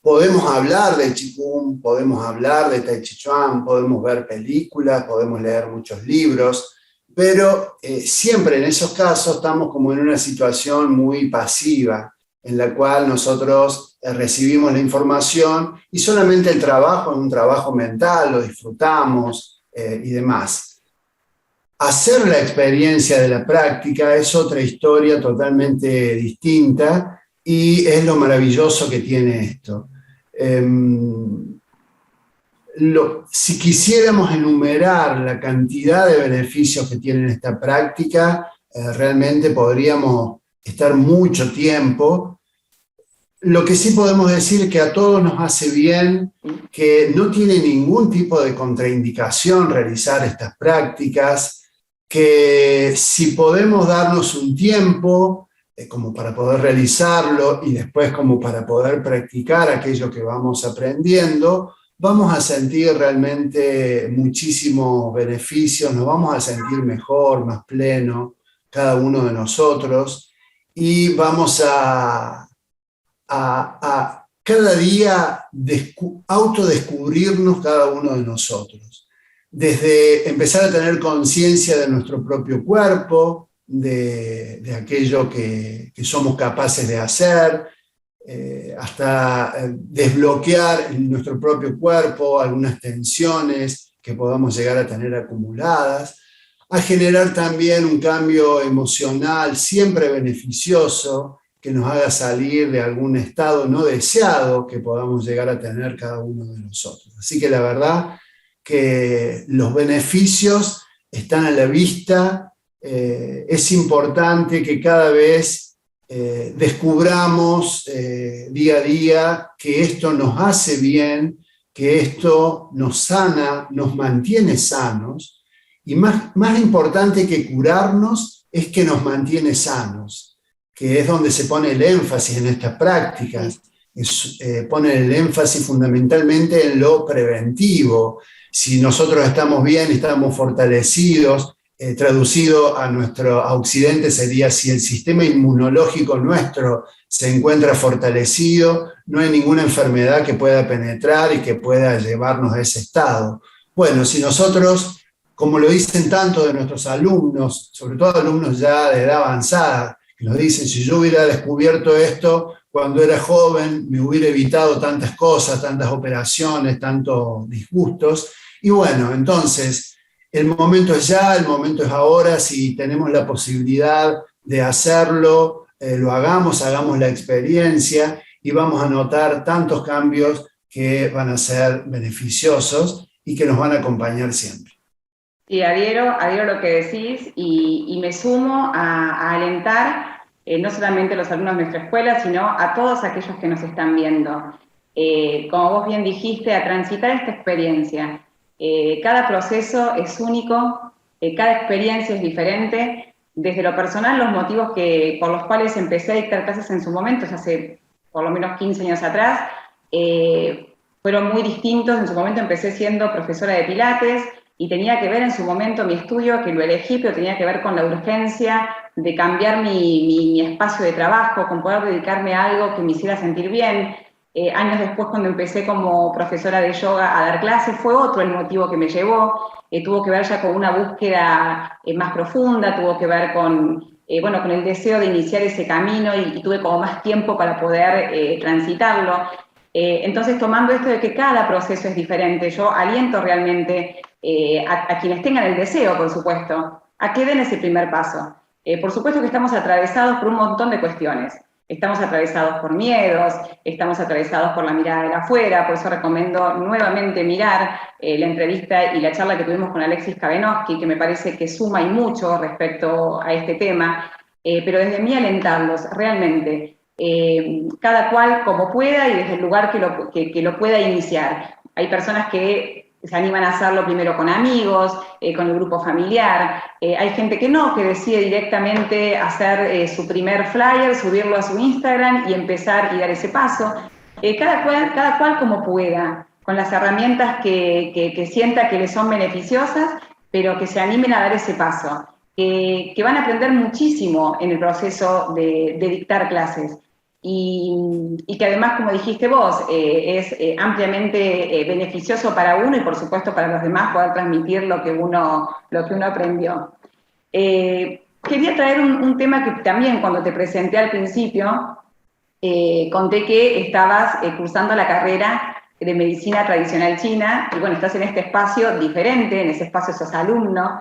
[SPEAKER 2] Podemos hablar de Qigong, podemos hablar de Tai Chi Chuan, podemos ver películas, podemos leer muchos libros, pero siempre en esos casos estamos como en una situación muy pasiva, en la cual nosotros recibimos la información y solamente el trabajo es un trabajo mental, lo disfrutamos y demás. Hacer la experiencia de la práctica es otra historia totalmente distinta y es lo maravilloso que tiene esto. Si quisiéramos enumerar la cantidad de beneficios que tiene esta práctica, realmente podríamos estar mucho tiempo. Lo que sí podemos decir es que a todos nos hace bien, que no tiene ningún tipo de contraindicación realizar estas prácticas, que si podemos darnos un tiempo como para poder realizarlo y después como para poder practicar aquello que vamos aprendiendo, vamos a sentir realmente muchísimos beneficios, nos vamos a sentir mejor, más pleno, cada uno de nosotros, y vamos a cada día autodescubrirnos cada uno de nosotros. Desde empezar a tener conciencia de nuestro propio cuerpo, de aquello que somos capaces de hacer, hasta desbloquear en nuestro propio cuerpo algunas tensiones que podamos llegar a tener acumuladas, a generar también un cambio emocional siempre beneficioso, que nos haga salir de algún estado no deseado que podamos llegar a tener cada uno de nosotros. Así que la verdad que los beneficios están a la vista. Es importante que cada vez descubramos día a día que esto nos hace bien, que esto nos sana, nos mantiene sanos, y más importante que curarnos es que nos mantiene sanos, que es donde se pone el énfasis en estas prácticas. Pone el énfasis fundamentalmente en lo preventivo. Si nosotros estamos bien, estamos fortalecidos, traducido a nuestro a Occidente sería: si el sistema inmunológico nuestro se encuentra fortalecido, no hay ninguna enfermedad que pueda penetrar y que pueda llevarnos a ese estado. Bueno, si nosotros, como lo dicen tanto de nuestros alumnos, sobre todo alumnos ya de edad avanzada, que nos dicen: si yo hubiera descubierto esto cuando era joven, me hubiera evitado tantas cosas, tantas operaciones, tantos disgustos. Y bueno, entonces, el momento es ya, el momento es ahora. Si tenemos la posibilidad de hacerlo, lo hagamos la experiencia y vamos a notar tantos cambios que van a ser beneficiosos y que nos van a acompañar siempre.
[SPEAKER 1] Sí, adhiero lo que decís y me sumo a alentar no solamente a los alumnos de nuestra escuela, sino a todos aquellos que nos están viendo. Como vos bien dijiste, a transitar esta experiencia. Cada proceso es único, cada experiencia es diferente. Desde lo personal, los motivos por los cuales empecé a dictar clases en su momento, ya hace por lo menos 15 años atrás, fueron muy distintos. En su momento empecé siendo profesora de Pilates, y tenía que ver en su momento mi estudio, que lo elegí, pero tenía que ver con la urgencia de cambiar mi espacio de trabajo, con poder dedicarme a algo que me hiciera sentir bien. Años después, cuando empecé como profesora de yoga a dar clases, fue otro el motivo que me llevó. Tuvo que ver ya con una búsqueda más profunda, tuvo que ver con el deseo de iniciar ese camino, y tuve como más tiempo para poder transitarlo. Entonces, tomando esto de que cada proceso es diferente, yo aliento realmente a quienes tengan el deseo, por supuesto, a que den ese primer paso. Por supuesto que estamos atravesados por un montón de cuestiones. Estamos atravesados por miedos, estamos atravesados por la mirada de afuera. Por eso recomiendo nuevamente mirar la entrevista y la charla que tuvimos con Alexis Kabenowski, que me parece que suma y mucho respecto a este tema, pero desde mí alentarlos realmente, cada cual como pueda y desde el lugar que lo pueda iniciar. Hay personas que se animan a hacerlo primero con amigos, con el grupo familiar. Hay gente que no, que decide directamente hacer su primer flyer, subirlo a su Instagram y empezar y dar ese paso. Cada cual como pueda, con las herramientas que sienta que les son beneficiosas, pero que se animen a dar ese paso. Que van a aprender muchísimo en el proceso de dictar clases. Y que además, como dijiste vos, es ampliamente beneficioso para uno y por supuesto para los demás poder transmitir lo que uno aprendió. Quería traer un tema que también cuando te presenté al principio, conté que estabas cursando la carrera de medicina tradicional china, y bueno, estás en este espacio diferente, en ese espacio sos alumno.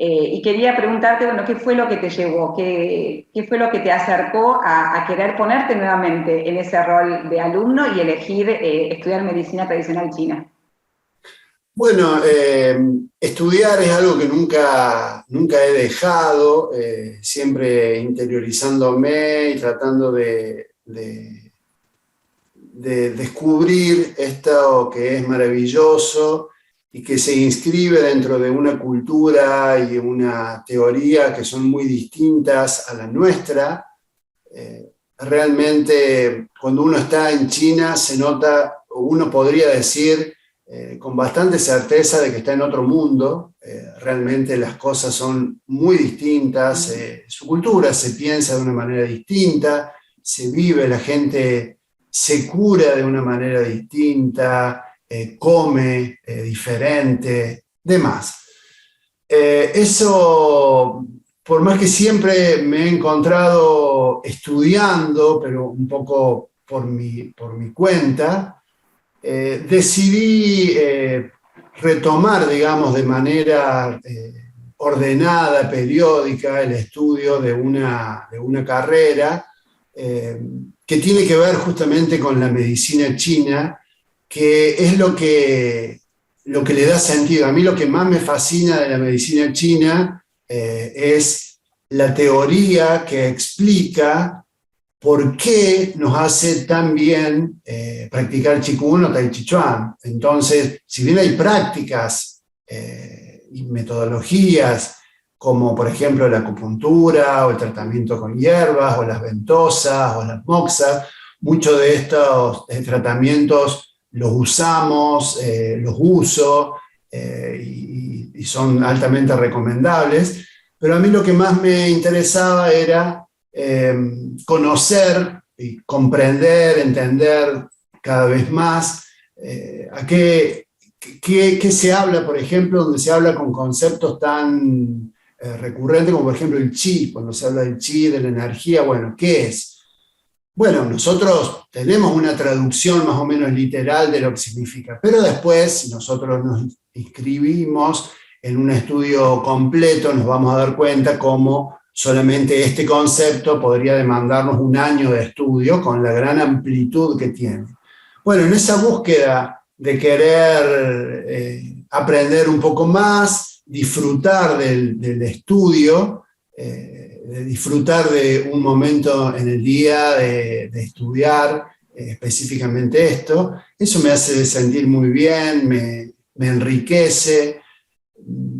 [SPEAKER 1] Y quería preguntarte, ¿qué fue lo que te llevó? ¿Qué fue lo que te acercó a querer ponerte nuevamente en ese rol de alumno y elegir estudiar medicina tradicional china?
[SPEAKER 2] Bueno, estudiar es algo que nunca he dejado, siempre interiorizándome y tratando de descubrir esto que es maravilloso y que se inscribe dentro de una cultura y una teoría que son muy distintas a la nuestra. Realmente, cuando uno está en China, se nota, o uno podría decir con bastante certeza, de que está en otro mundo. Realmente las cosas son muy distintas, su cultura se piensa de una manera distinta, se vive, la gente se cura de una manera distinta, come diferente, demás. Eso, por más que siempre me he encontrado estudiando, pero un poco por mi cuenta, decidí retomar, digamos, de manera ordenada, periódica, el estudio de una carrera que tiene que ver justamente con la medicina china, que es lo que le da sentido. A mí lo que más me fascina de la medicina china es la teoría que explica por qué nos hace tan bien practicar Qigong o Tai Chi Chuan. Entonces, si bien hay prácticas y metodologías, como por ejemplo la acupuntura o el tratamiento con hierbas o las ventosas o las moxas, muchos de estos tratamientos los usamos, los uso y son altamente recomendables, pero a mí lo que más me interesaba era conocer y comprender, entender cada vez más a qué se habla, por ejemplo, donde se habla con conceptos tan recurrentes como por ejemplo el chi, cuando se habla del chi, de la energía, bueno, ¿qué es? Bueno, nosotros tenemos una traducción más o menos literal de lo que significa, pero después, si nosotros nos inscribimos en un estudio completo, nos vamos a dar cuenta cómo solamente este concepto podría demandarnos un año de estudio con la gran amplitud que tiene. Bueno, en esa búsqueda de querer aprender un poco más, disfrutar del estudio, de disfrutar de un momento en el día de estudiar específicamente esto, eso me hace sentir muy bien, me enriquece,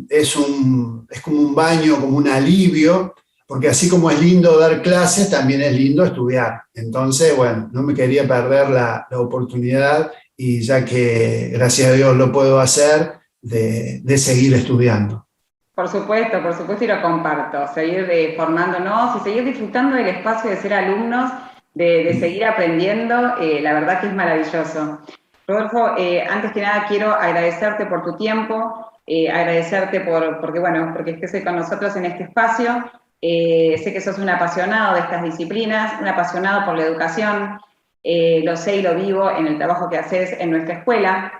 [SPEAKER 2] es como un baño, como un alivio, porque así como es lindo dar clases, también es lindo estudiar. Entonces, bueno, no me quería perder la oportunidad, y ya que gracias a Dios lo puedo hacer, de seguir estudiando.
[SPEAKER 1] Por supuesto, y lo comparto. Seguir formándonos y seguir disfrutando del espacio de ser alumnos, de seguir aprendiendo, la verdad que es maravilloso. Rodolfo, antes que nada quiero agradecerte por tu tiempo, agradecerte porque estés hoy con nosotros en este espacio. Sé que sos un apasionado de estas disciplinas, un apasionado por la educación, lo sé y lo vivo en el trabajo que haces en nuestra escuela.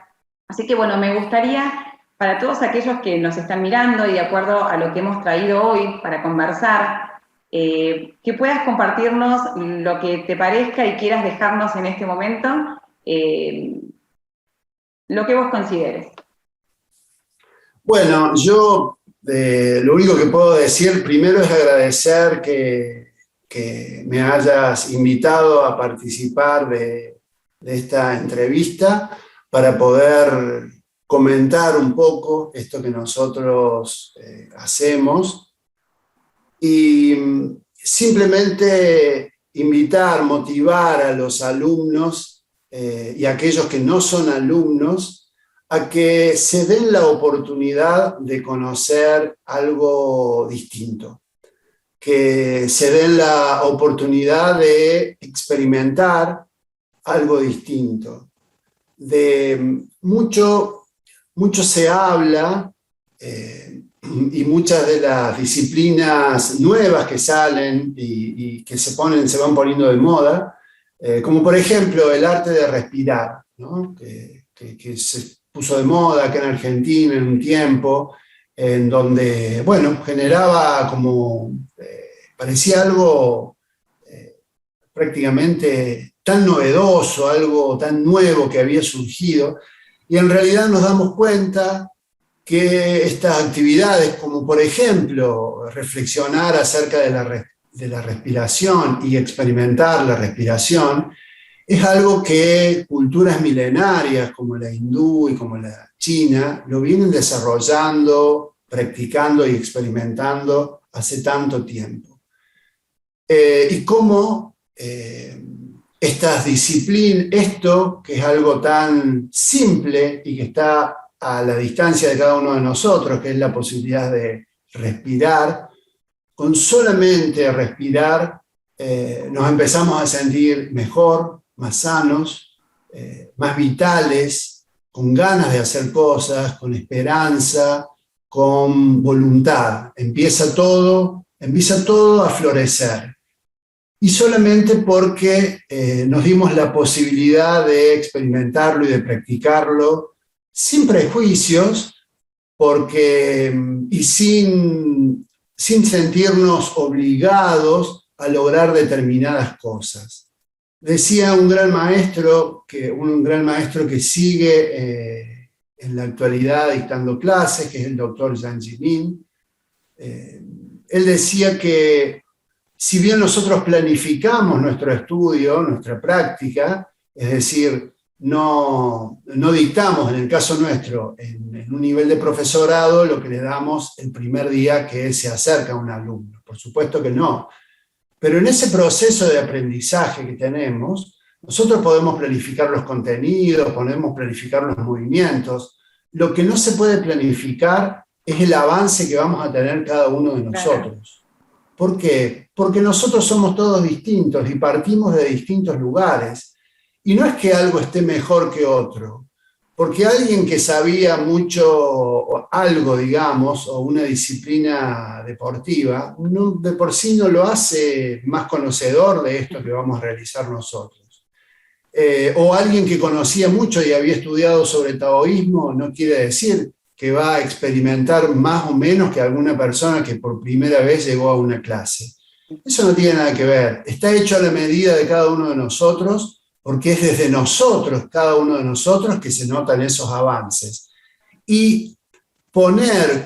[SPEAKER 1] Así que bueno, me gustaría, para todos aquellos que nos están mirando y de acuerdo a lo que hemos traído hoy para conversar, que puedas compartirnos lo que te parezca y quieras dejarnos en este momento, lo que vos consideres.
[SPEAKER 2] Bueno, yo lo único que puedo decir primero es agradecer que me hayas invitado a participar de esta entrevista para poder comentar un poco esto que nosotros hacemos y simplemente invitar, motivar a los alumnos y a aquellos que no son alumnos a que se den la oportunidad de conocer algo distinto, que se den la oportunidad de experimentar algo distinto. De mucho se habla y muchas de las disciplinas nuevas que salen y que se van poniendo de moda, como por ejemplo el arte de respirar, ¿no? que se puso de moda acá en Argentina en un tiempo, en donde, bueno, generaba como, parecía algo prácticamente tan novedoso, algo tan nuevo que había surgido, y en realidad nos damos cuenta que estas actividades, como por ejemplo reflexionar acerca de la respiración y experimentar la respiración, es algo que culturas milenarias como la hindú y como la china lo vienen desarrollando, practicando y experimentando hace tanto tiempo. Y cómo estas disciplinas, esto que es algo tan simple y que está a la distancia de cada uno de nosotros, que es la posibilidad de respirar, con solamente respirar nos empezamos a sentir mejor, más sanos, más vitales, con ganas de hacer cosas, con esperanza, con voluntad. Empieza todo a florecer. Y solamente porque nos dimos la posibilidad de experimentarlo y de practicarlo sin prejuicios, y sin sentirnos obligados a lograr determinadas cosas. Decía un gran maestro que sigue en la actualidad dictando clases, que es el doctor Jiang Zemin. Él decía que si bien nosotros planificamos nuestro estudio, nuestra práctica, es decir, no dictamos, en el caso nuestro, en un nivel de profesorado, lo que le damos el primer día que se acerca a un alumno. Por supuesto que no. Pero en ese proceso de aprendizaje que tenemos, nosotros podemos planificar los contenidos, podemos planificar los movimientos. Lo que no se puede planificar es el avance que vamos a tener cada uno de nosotros. ¿Por qué? Porque nosotros somos todos distintos y partimos de distintos lugares. Y no es que algo esté mejor que otro, porque alguien que sabía mucho, algo, digamos, o una disciplina deportiva, no, de por sí no lo hace más conocedor de esto que vamos a realizar nosotros. O alguien que conocía mucho y había estudiado sobre taoísmo, no quiere decir que va a experimentar más o menos que alguna persona que por primera vez llegó a una clase. Eso no tiene nada que ver. Está hecho a la medida de cada uno de nosotros, porque es desde nosotros, cada uno de nosotros, que se notan esos avances. Y ponernos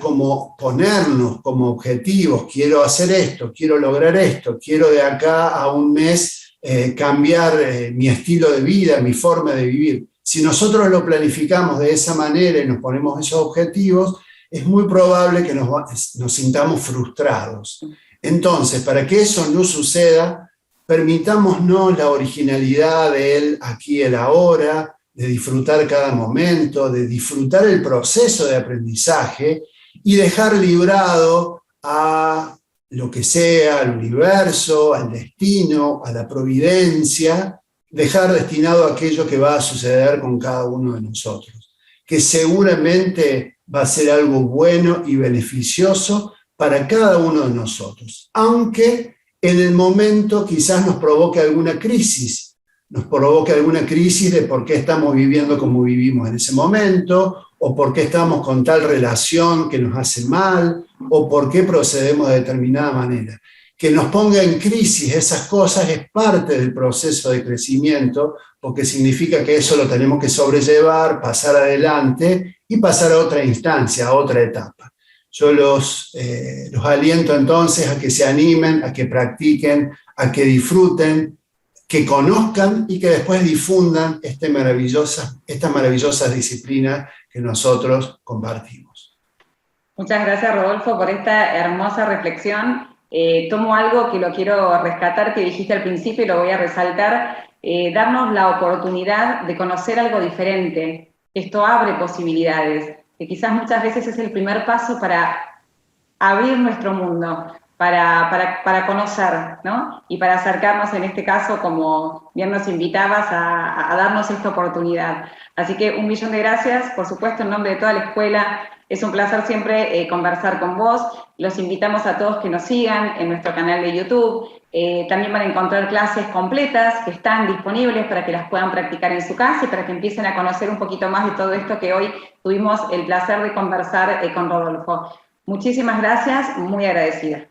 [SPEAKER 2] como objetivos, quiero hacer esto, quiero lograr esto, quiero de acá a un mes cambiar mi estilo de vida, mi forma de vivir. Si nosotros lo planificamos de esa manera y nos ponemos esos objetivos, es muy probable que nos sintamos frustrados. Entonces, para que eso no suceda, permitámonos la originalidad del aquí y el ahora, de disfrutar cada momento, de disfrutar el proceso de aprendizaje y dejar librado a lo que sea, al universo, al destino, a la providencia, dejar destinado a aquello que va a suceder con cada uno de nosotros, que seguramente va a ser algo bueno y beneficioso para cada uno de nosotros, aunque en el momento quizás nos provoque alguna crisis de por qué estamos viviendo como vivimos en ese momento, o por qué estamos con tal relación que nos hace mal, o por qué procedemos de determinada manera. Que nos ponga en crisis esas cosas es parte del proceso de crecimiento, porque significa que eso lo tenemos que sobrellevar, pasar adelante y pasar a otra instancia, a otra etapa. Yo los aliento entonces a que se animen, a que practiquen, a que disfruten, que conozcan y que después difundan esta maravillosa disciplina que nosotros compartimos.
[SPEAKER 1] Muchas gracias, Rodolfo, por esta hermosa reflexión. Tomo algo que lo quiero rescatar, que dijiste al principio y lo voy a resaltar, darnos la oportunidad de conocer algo diferente. Esto abre posibilidades, que quizás muchas veces es el primer paso para abrir nuestro mundo, para conocer, ¿no? Y para acercarnos, en este caso, como bien nos invitabas, a darnos esta oportunidad. Así que 1.000.000 de gracias, por supuesto, en nombre de toda la escuela. Es un placer siempre conversar con vos. Los invitamos a todos que nos sigan en nuestro canal de YouTube. También van a encontrar clases completas que están disponibles para que las puedan practicar en su casa y para que empiecen a conocer un poquito más de todo esto que hoy tuvimos el placer de conversar con Rodolfo. Muchísimas gracias, muy agradecida.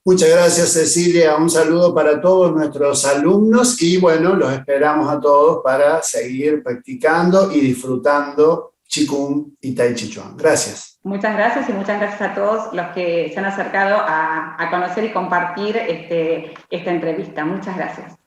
[SPEAKER 2] Muchas gracias, Cecilia. Un saludo para todos nuestros alumnos y bueno, los esperamos a todos para seguir practicando y disfrutando Qigong y Tai Chi Chuan. Gracias.
[SPEAKER 1] Muchas gracias y muchas gracias a todos los que se han acercado a conocer y compartir esta entrevista. Muchas gracias.